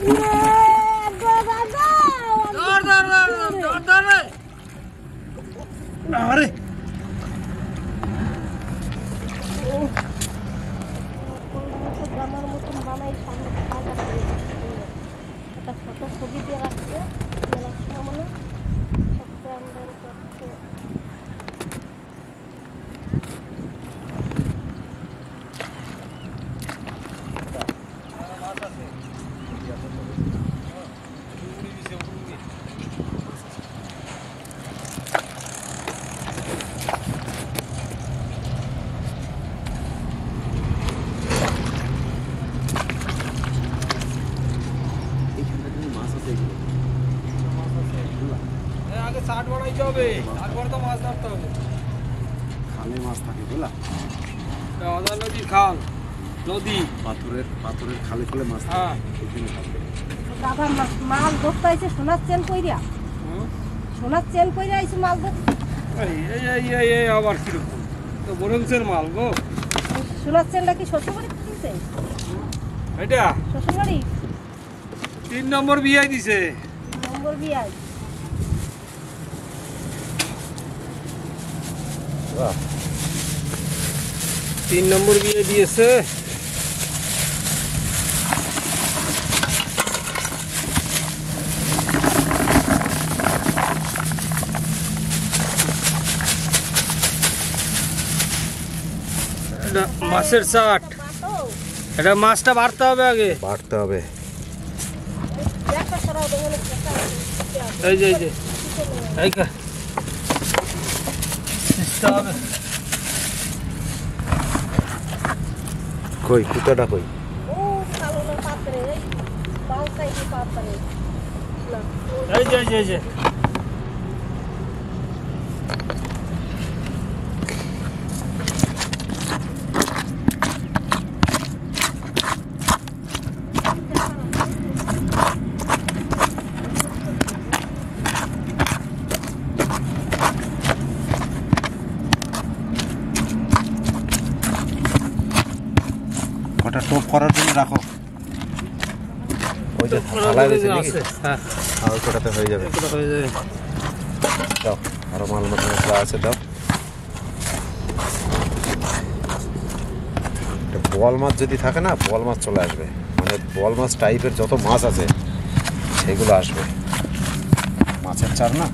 আরে আমার মতন বানাই সামনে একটা ফটো ছবি দিয়ে রাখছে মেলার সামনে সবটা আমরা করছে আগে চাট বানাইতে হবে, তারপর তো মাছ ধরতে হবে। খালে মাছ থাকে বুঝলা, আদা নদীর খাল, নদী পাথরের খালে খালে মাছ থাকে। হ্যাঁ ওইখানে থাকবে। দাদা মাছ ধরতে আইছে সোনার চেন কইরা, সোনার চেন কইরা আইছে মাছ ধরতে। এই আবার কিরকম তো বরঞ্চের মাল গো। সোনার চেনটা কি শ্বশুরবাড়ি দিছে? এটা শ্বশুরবাড়ি 3 নম্বর বিয়ে দিছে। নম্বর বিয়াই বাহ, 3 নম্বর বিয়ে দিয়েছে। এটা মাছের চাট, এটা মাছটা বাড়তে হবে আগে, বাড়তে হবে। এই যে এইটা হবে। কই কুতাটা কই? ও কালো না পাত্রে বাল সাইডে পাত্রে না এই যে ওটা টোপ করার জন্য রাখো, ওই যে থালায় রয়েছে নাকি? হ্যাঁ আর ওই কটাতে হয়ে যাবে। হয়ে যাবে। দাও আরো মাল মশলা আছে, দাও। বোয়াল মাছ যদি থাকে না, বোয়াল মাছ চলে আসবে, মানে বোয়াল মাছ টাইপের যত মাছ আছে সেগুলো আসবে। মাছের চার না,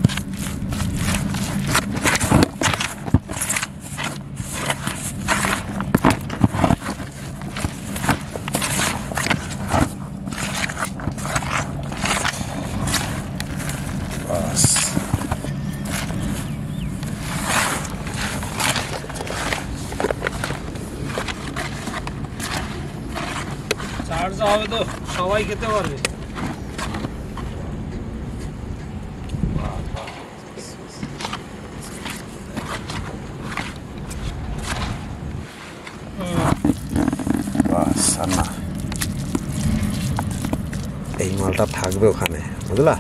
চার্জ হবে তো সবাই খেতে পারবে। বাস আর না, এই মালটা থাকবে ওখানে বুঝলা।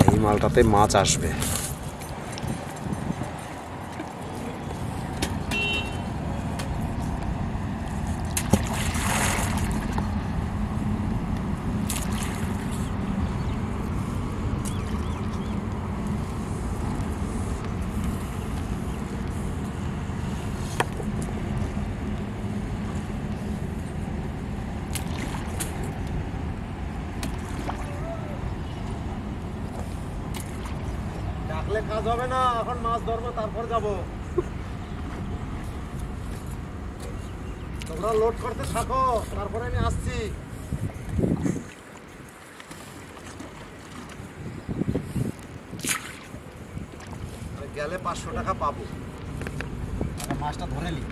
এই মালটাতে মাছ আসবে। ডাকলে কাজ হবে না, এখন মাছ ধরবো তারপর যাবো। তোমরা লোড করতে থাকো, তারপরে আমি আসছি। গেলে 500 টাকা পাবো, মাছটা ধরে নি।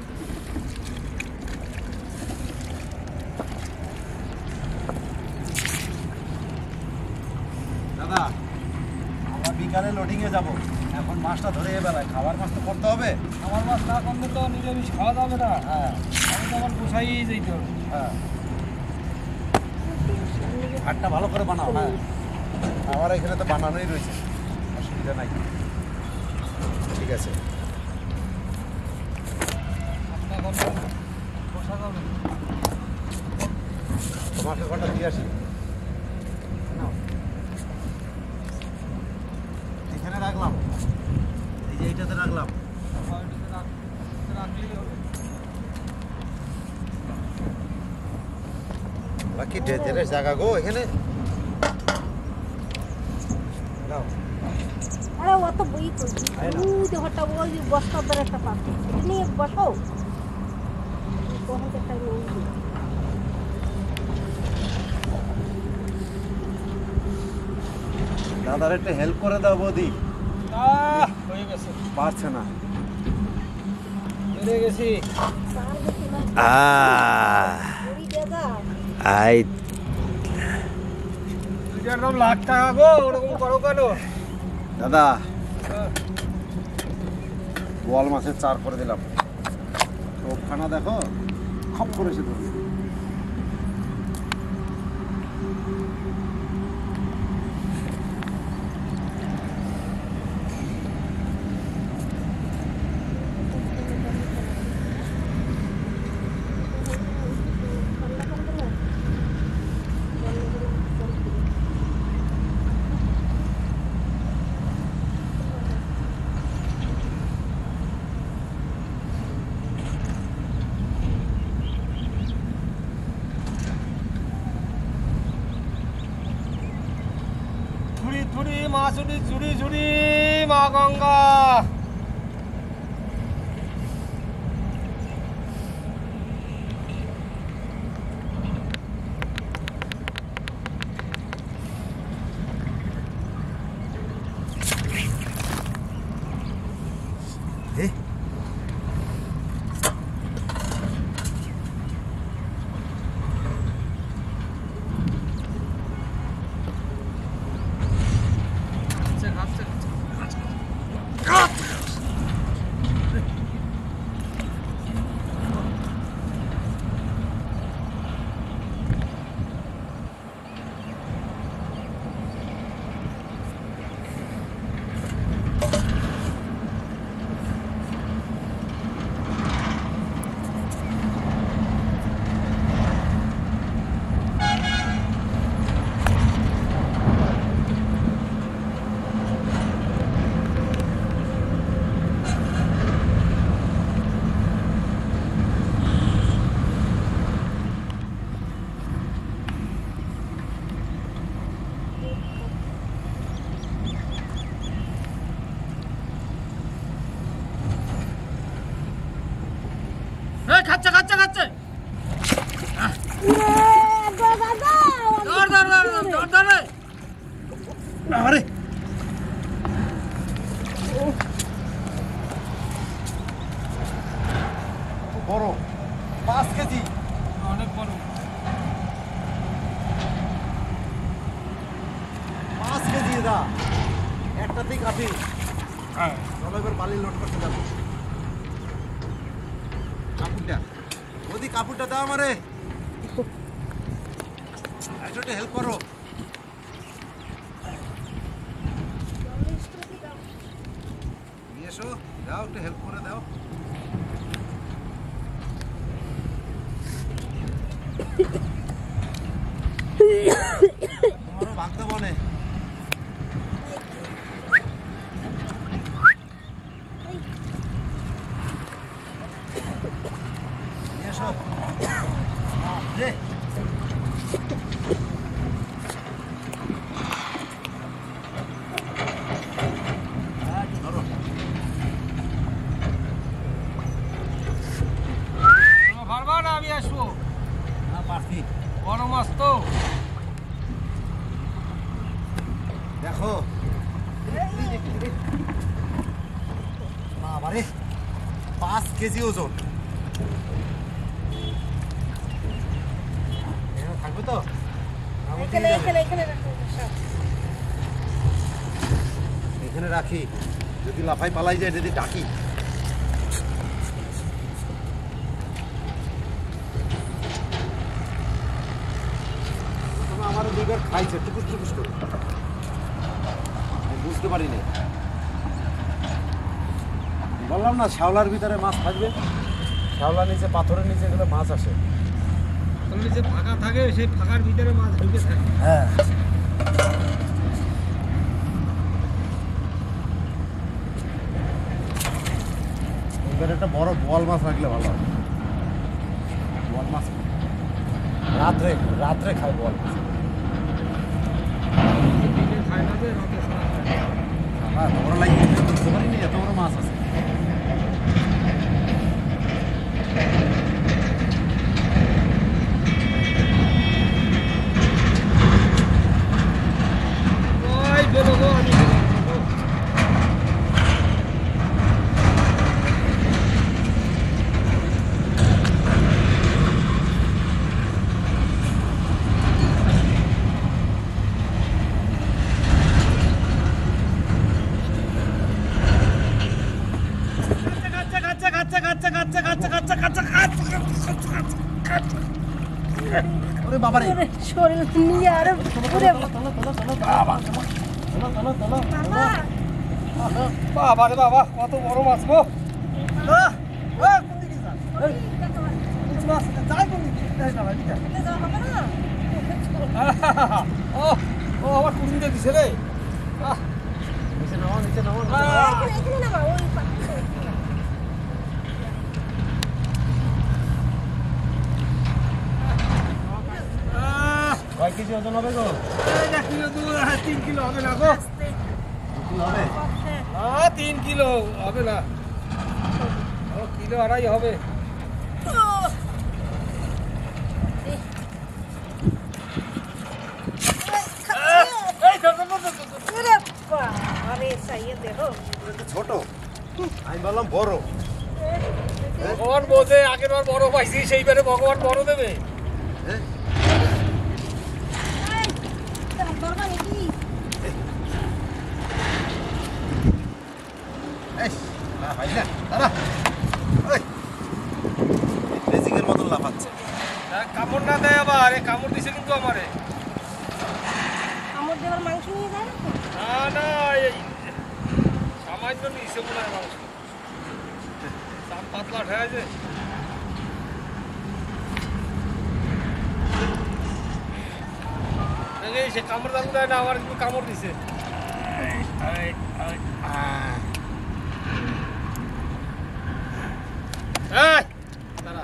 দাদা আমরা বিকালে লোডিংয়ে যাব, এখন মাছটা ধরে বেলায় খাবার মাছ তো করতে হবে। আমার মাছ না করলে তো নিরামিষ খাওয়া যাবে না। হ্যাঁ আমি তো আমার পোষাই যেতে হবে। হ্যাঁ, ঘাটটা ভালো করে বানাও। হ্যাঁ, আমার এখানে তো বানানোই রয়েছে, অসুবিধা নাই। ঠিক আছে। তোমাকে কটা দিয়ে আসি। নাও। এখানে রাখলাম, এই যে এইটাতে রাখলাম। বাকি ডেঞ্জারের জায়গা গো এখানে। নাও। আরে অত বই তো দেহটা ওই বস্তার ধরে একটা পাবে নিয়ে বসো কখন একটা নিয়ে দাদার একটা হেল্প করে দাও বৌদি। হয়ে গেছে, পারছে না। বেড়ে গেছি। আই 2.5 লাখ টাকা গো, ওরকম করো কেন? দাদা বোয়াল মাছের চার করে দিলাম। টোপখানা দেখো খপ করেছে তো। ঝুড়ি ঝুড়ি মাছুরি ঝুড়ি ঝুড়ি মা গঙ্গা। এ খাচ্ছে খাচ্ছে খাচ্ছে। ধর ধর ধর ধর ধর রে। আরে বড় 5 কেজি। অনেক বড়। 5 কেজি দা একটাতেই কাফি। হ্যাঁ, চলো এবার বালি লোড করতে যাবো। কাপড়টা বৌদি, কাপড়টা দাও আমারে, একটু হেল্প করো। নিয়ে এসো, দাও একটু হেল্প করে দাও। তোমারও ভাগতে বনে। নিয়ে এসো। রে ধরো। পারবা না, আমি আসবো। না পারছি। বড় মাছ তো। দেখো বাবারে 5 কেজি ওজন। এখানে থাকবে তো? এখানে রাখি, যদি লাফাই পালাই যায় যদি ডাকি। আমার দুইবার খাইছে টুকুস টুকুস করে, আমি বুঝতে পারিনি। বললাম না শ্যাওলার ভিতরে মাছ থাকবে, শ্যাওলার নিচে পাথরের নিচে গেলে মাছ আসে। তাহলে যে ফাঁকা থাকে সেই ফাঁকার ভিতরে মাছ ঢুকে থাকে। হ্যাঁ, এবার একটা বড় বোয়াল মাছ রাখলে ভালো হয়। বোয়াল মাছ রাত্রে রাত্রে খায় বোয়াল মাছ। দিনে খায় না যে রাতে ছাড়া খায়। হ্যাঁ, তোমরা লাগিয়ে বুঝতে পারিনি এত বড় মাছ আছে। ওই বেরো গো, আমি গেলাম। ওরে বাবারে, ওরে শরীর নিয়ে আরে ওরে বাবা বাবা রে বাবা, কত বড় মাছ গো। ও আবার কুড়িতে দিছে রে। নিচে নামা, নিচে নামা। এখানে না ওই পাশে কয় কেজি ওজন হবে গো? 3 কিলো হবে না গো। কি হবে? 3 কিলো হবে না, ও কিলো আড়াই হবে। ওরে আরে সাইয়ে দেখো এটা তো ছোট, আমি বললাম বড়। ভগবান বোঝে, আগের বার বড় পাইছি, সেইবারে ভগবান বড় দেবে। হ্যাঁ, দরকার কি এই ভাই না দাঁড়া, ওই রেজিকের মতন লাফাচ্ছে। কামড় না দেয় আবার, এ কামড় দিছে কিন্তু আমারে। আমার দেওয়ার মাংস নিয়ে যায় না তো? না না, এই সামান্য নিচে মনে হয় মাংস, চাপ পাতলা ঠেয়া যে। এই সে কামড় দাম দেয় না, আমার কিন্তু কামড় দিছে। এই, দাঁড়া।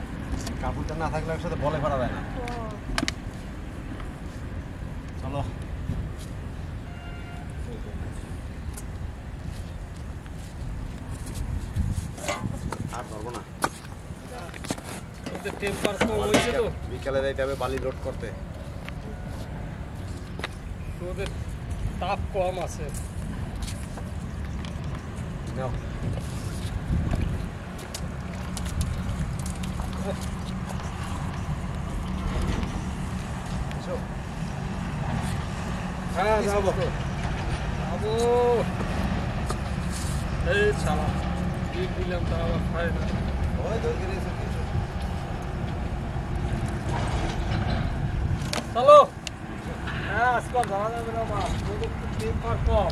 কাপড়টা না থাকলে একসাথে বলে পারা যায় না। চলো, আর ধরবো না। ওদের টেম্পার কম হয়েছে তো, বিকালে যাইতে হবে বালি লোড করতে। ওদের তাপ কম আছে। নাও, এসো। হ্যাঁ যাবো যাবো। এই ছাড়া কি দিলাম তা আবার খায় না। ওই দরকার এসে কিছু। চলো, হ্যাঁ আজকাল যাওয়া যাবে না, মা টেম্পার কম।